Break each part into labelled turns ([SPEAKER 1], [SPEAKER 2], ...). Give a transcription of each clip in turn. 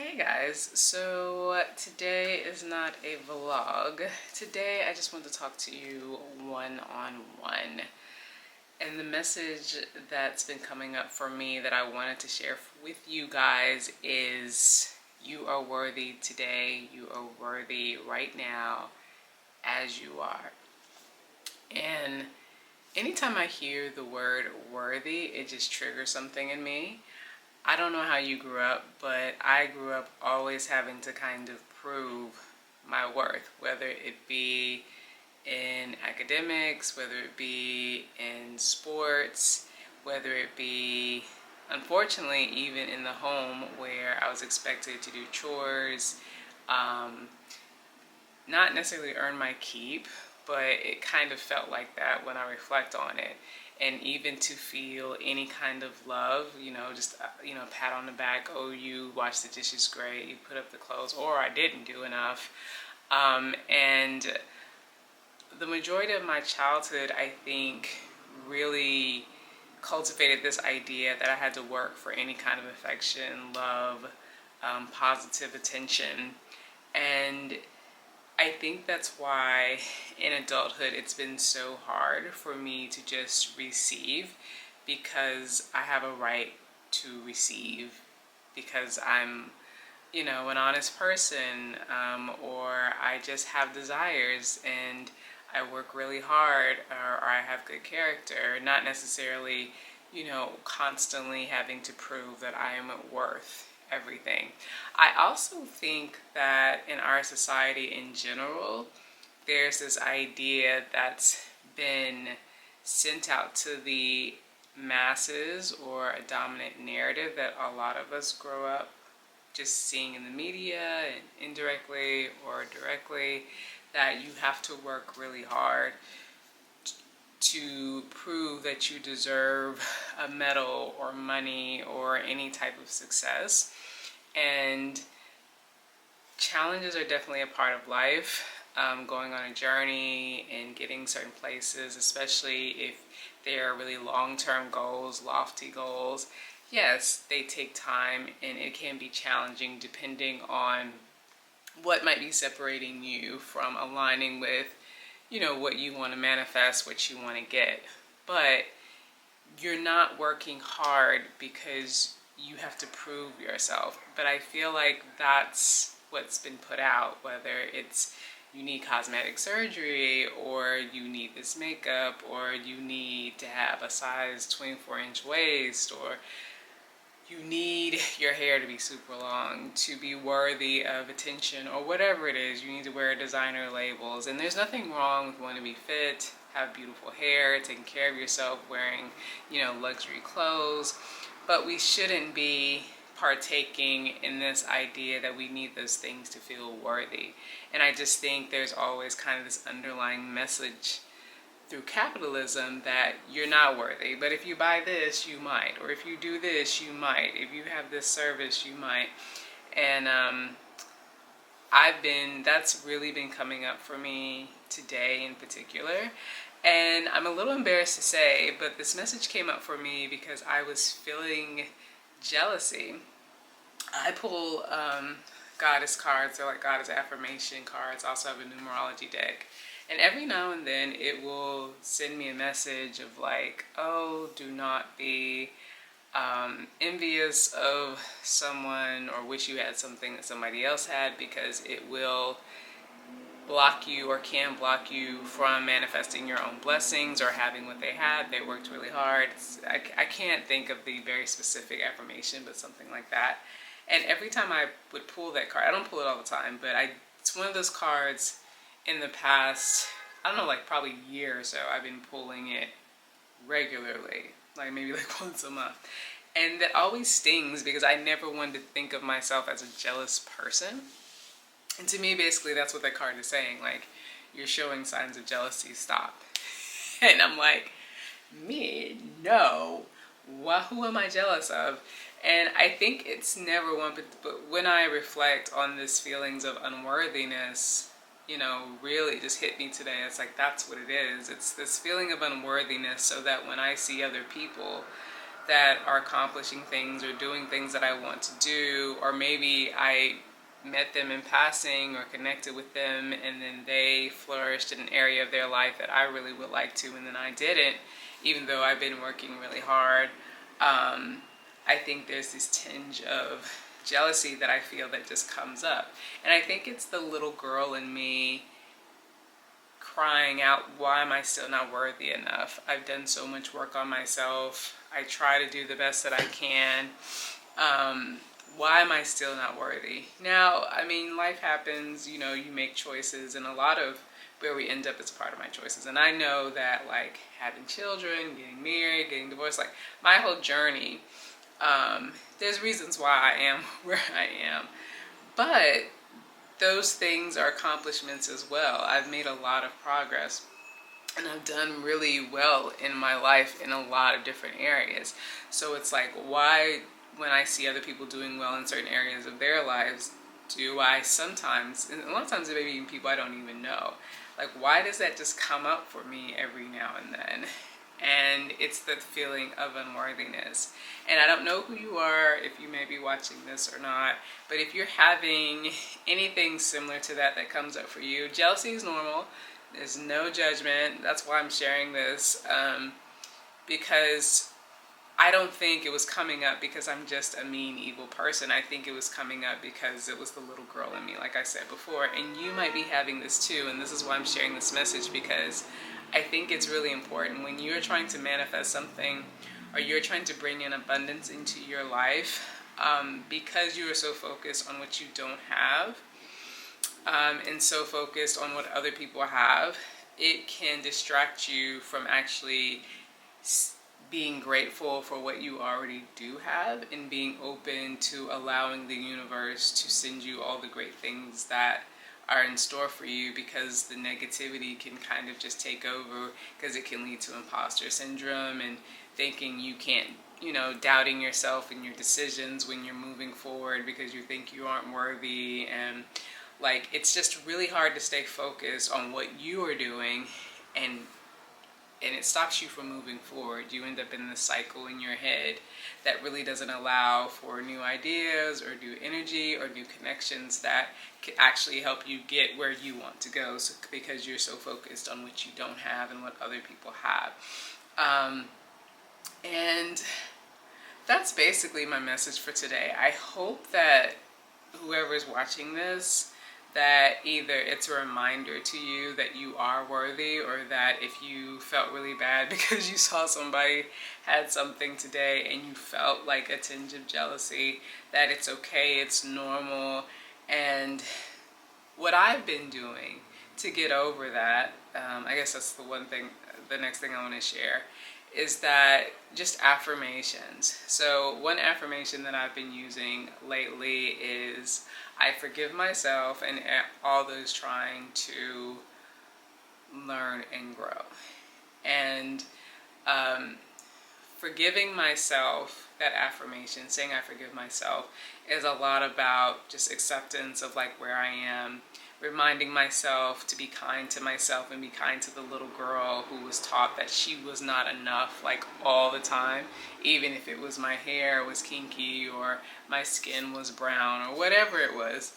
[SPEAKER 1] Hey guys, so today is not a vlog. Today I just want to talk to you one-on-one. And the message that's been coming up for me that I wanted to share with you guys is you are worthy today. You are worthy right now as you are. And anytime I hear the word worthy, it just triggers something in me. I don't know how you grew up, but I grew up always having to kind of prove my worth, whether it be in academics, whether it be in sports, whether it be, unfortunately, even in the home where I was expected to do chores, not necessarily earn my keep, but it kind of felt like that when I reflect on it. And even to feel any kind of love, just, pat on the back, oh, you washed the dishes great, you put up the clothes, or I didn't do enough. And the majority of my childhood, I think, really cultivated this idea that I had to work for any kind of affection, love, positive attention. And I think that's why in adulthood it's been so hard for me to just receive, because I have a right to receive, because I'm, an honest person, or I just have desires and I work really hard, or I have good character, not necessarily, constantly having to prove that I am worth everything. I also think that in our society in general, there's this idea that's been sent out to the masses, or a dominant narrative that a lot of us grow up just seeing in the media, and indirectly or directly, that you have to work really hard to prove that you deserve a medal or money or any type of success. And challenges are definitely a part of life. Going on a journey and getting certain places, especially if they are really long-term goals, lofty goals, yes, they take time and it can be challenging depending on what might be separating you from aligning with, what you want to manifest, what you want to get. But you're not working hard because you have to prove yourself. But I feel like that's what's been put out, whether it's you need cosmetic surgery, or you need this makeup, or you need to have a size 24-inch waist, or you need your hair to be super long to be worthy of attention, or whatever it is. You need to wear designer labels. And there's nothing wrong with wanting to be fit, have beautiful hair, taking care of yourself, wearing, luxury clothes. But we shouldn't be partaking in this idea that we need those things to feel worthy. And I just think there's always kind of this underlying message through capitalism that you're not worthy, but if you buy this, you might, or if you do this, you might, if you have this service, you might. And that's really been coming up for me today in particular. And I'm a little embarrassed to say, but this message came up for me because I was feeling jealousy. I pull goddess cards, they're like goddess affirmation cards. I also have a numerology deck. And every now and then it will send me a message of like, oh, do not be envious of someone or wish you had something that somebody else had, because it will block you, or can block you from manifesting your own blessings or having what they had. They worked really hard. I can't think of the very specific affirmation, but something like that. And every time I would pull that card, I don't pull it all the time, but it's one of those cards in the past, I don't know, like probably a year or so, I've been pulling it regularly, like maybe like once a month. And that always stings, because I never wanted to think of myself as a jealous person. And to me, basically, that's what that card is saying. Like, you're showing signs of jealousy, stop. And I'm like, me? No. Who am I jealous of? And I think it's never one, but when I reflect on this feelings of unworthiness, really just hit me today. It's like, that's what it is. It's this feeling of unworthiness, so that when I see other people that are accomplishing things or doing things that I want to do, or maybe I met them in passing or connected with them and then they flourished in an area of their life that I really would like to, and then I didn't, even though I've been working really hard. I think there's this tinge of jealousy that I feel that just comes up. And I think it's the little girl in me crying out, why am I still not worthy enough? I've done so much work on myself. I try to do the best that I can. Why am I still not worthy? Now, I mean, life happens, you know, you make choices, and a lot of where we end up is part of my choices. And I know that, like, having children, getting married, getting divorced, like, my whole journey, there's reasons why I am where I am. But those things are accomplishments as well. I've made a lot of progress, and I've done really well in my life in a lot of different areas. So it's like, why, when I see other people doing well in certain areas of their lives, do I sometimes, and a lot of times maybe even people I don't even know, like, why does that just come up for me every now and then? And it's the feeling of unworthiness. And I don't know who you are, if you may be watching this or not, but if you're having anything similar to that that comes up for you, jealousy is normal. There's no judgment. That's why I'm sharing this, because I don't think it was coming up because I'm just a mean, evil person. I think it was coming up because it was the little girl in me, like I said before. And you might be having this too, and this is why I'm sharing this message, because I think it's really important when you're trying to manifest something or you're trying to bring in abundance into your life, because you are so focused on what you don't have, and so focused on what other people have, it can distract you from actually being grateful for what you already do have and being open to allowing the universe to send you all the great things that are in store for you, because the negativity can kind of just take over, because it can lead to imposter syndrome and thinking you can't, you know, doubting yourself and your decisions when you're moving forward because you think you aren't worthy. And like, it's just really hard to stay focused on what you are doing, and it stops you from moving forward. You end up in this cycle in your head that really doesn't allow for new ideas or new energy or new connections that can actually help you get where you want to go, so, because you're so focused on what you don't have and what other people have. And that's basically my message for today. I hope that whoever's watching this, that either it's a reminder to you that you are worthy, or that if you felt really bad because you saw somebody had something today and you felt like a tinge of jealousy, that it's okay, it's normal. And what I've been doing to get over that, I guess that's the next thing I want to share, is that just affirmations. So one affirmation that I've been using lately is, I forgive myself and all those trying to learn and grow. And forgiving myself, that affirmation, saying I forgive myself, is a lot about just acceptance of like where I am, reminding myself to be kind to myself and be kind to the little girl who was taught that she was not enough, like all the time, even if it was my hair was kinky or my skin was brown or whatever it was.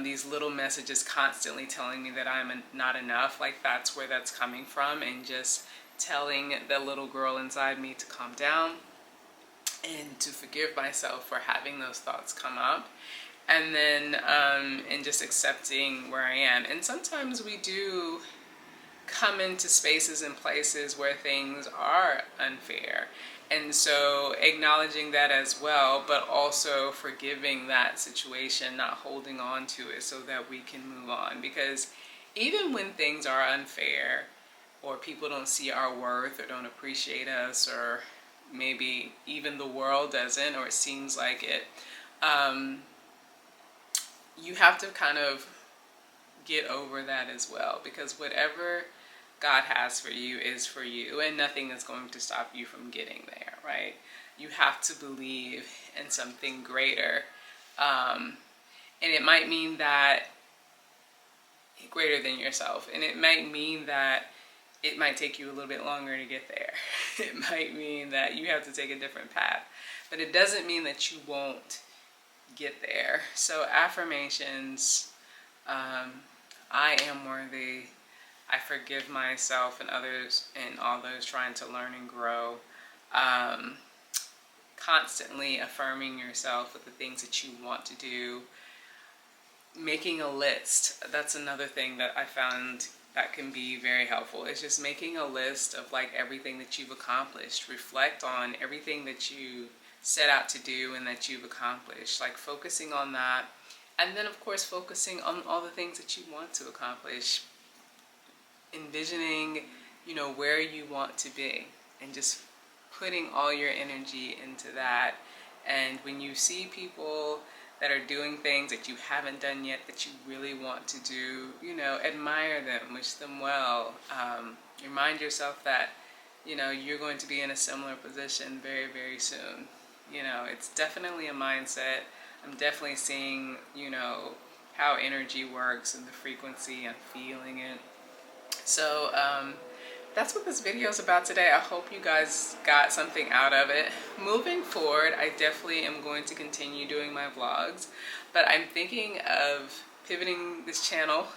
[SPEAKER 1] These little messages constantly telling me that I'm not enough, like that's where that's coming from, and just telling the little girl inside me to calm down and to forgive myself for having those thoughts come up. And then and just accepting where I am. And sometimes we do come into spaces and places where things are unfair, and so acknowledging that as well, but also forgiving that situation, not holding on to it, so that we can move on. Because even when things are unfair, or people don't see our worth or don't appreciate us, or maybe even the world doesn't, or it seems like it, you have to kind of get over that as well, because whatever God has for you is for you, and nothing is going to stop you from getting there, right? You have to believe in something greater, and it might mean that greater than yourself, and it might mean that it might take you a little bit longer to get there. It might mean that you have to take a different path, but it doesn't mean that you won't get there. So affirmations, I am worthy, I forgive myself and others and all those trying to learn and grow. Constantly affirming yourself with the things that you want to do. Making a list, that's another thing that I found that can be very helpful. It's just making a list of like everything that you've accomplished. Reflect on everything that you set out to do and that you've accomplished. Like focusing on that. And then of course focusing on all the things that you want to accomplish. Envisioning, where you want to be, and just putting all your energy into that. And when you see people that are doing things that you haven't done yet that you really want to do, admire them, wish them well. Remind yourself that, you're going to be in a similar position very, very soon. It's definitely a mindset. I'm definitely seeing, how energy works and the frequency and feeling it. So that's what this video is about today. I hope you guys got something out of it. Moving forward, I definitely am going to continue doing my vlogs, but I'm thinking of pivoting this channel,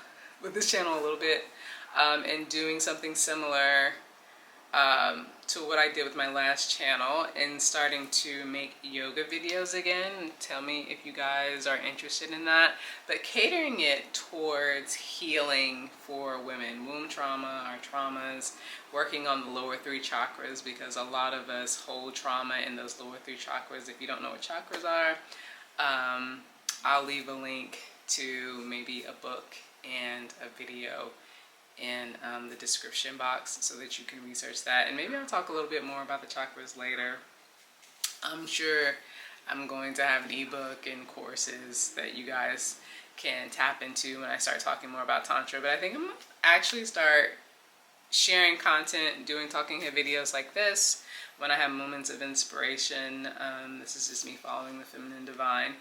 [SPEAKER 1] a little bit, and doing something similar to what I did with my last channel, and starting to make yoga videos again. Tell me if you guys are interested in that, but catering it towards healing for women, womb trauma, our traumas, working on the lower 3 chakras, because a lot of us hold trauma in those lower 3 chakras. If you don't know what chakras are, I'll leave a link to maybe a book and a video in the description box so that you can research that, and maybe I'll talk a little bit more about the chakras later. I'm sure I'm going to have an ebook and courses that you guys can tap into when I start talking more about Tantra, but I think I'm gonna actually start sharing content, doing talking head videos like this when I have moments of inspiration. This is just me following the feminine divine.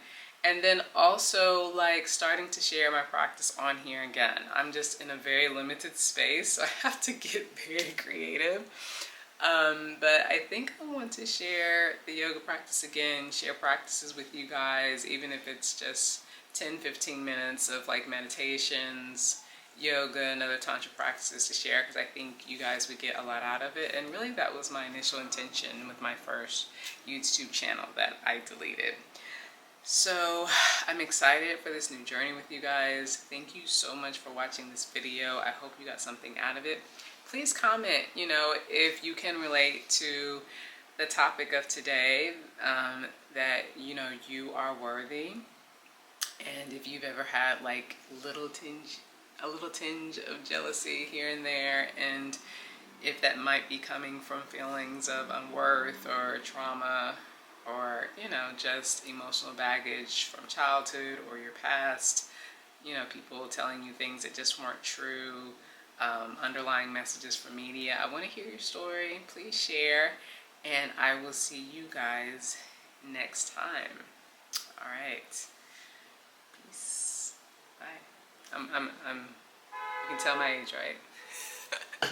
[SPEAKER 1] And then also like starting to share my practice on here again. I'm just in a very limited space, so I have to get very creative. But I think I want to share the yoga practice again, share practices with you guys, even if it's just 10-15 minutes of like meditations, yoga, and other Tantra practices to share, because I think you guys would get a lot out of it. And really that was my initial intention with my first YouTube channel that I deleted. So I'm excited for this new journey with you guys. Thank you so much for watching this video. I hope you got something out of it. Please comment, if you can relate to the topic of today, that, you are worthy. And if you've ever had like a little tinge of jealousy here and there, and if that might be coming from feelings of unworth or trauma, or, just emotional baggage from childhood or your past, people telling you things that just weren't true, underlying messages from media. I want to hear your story. Please share, and I will see you guys next time. All right. Peace. Bye. You can tell my age, right?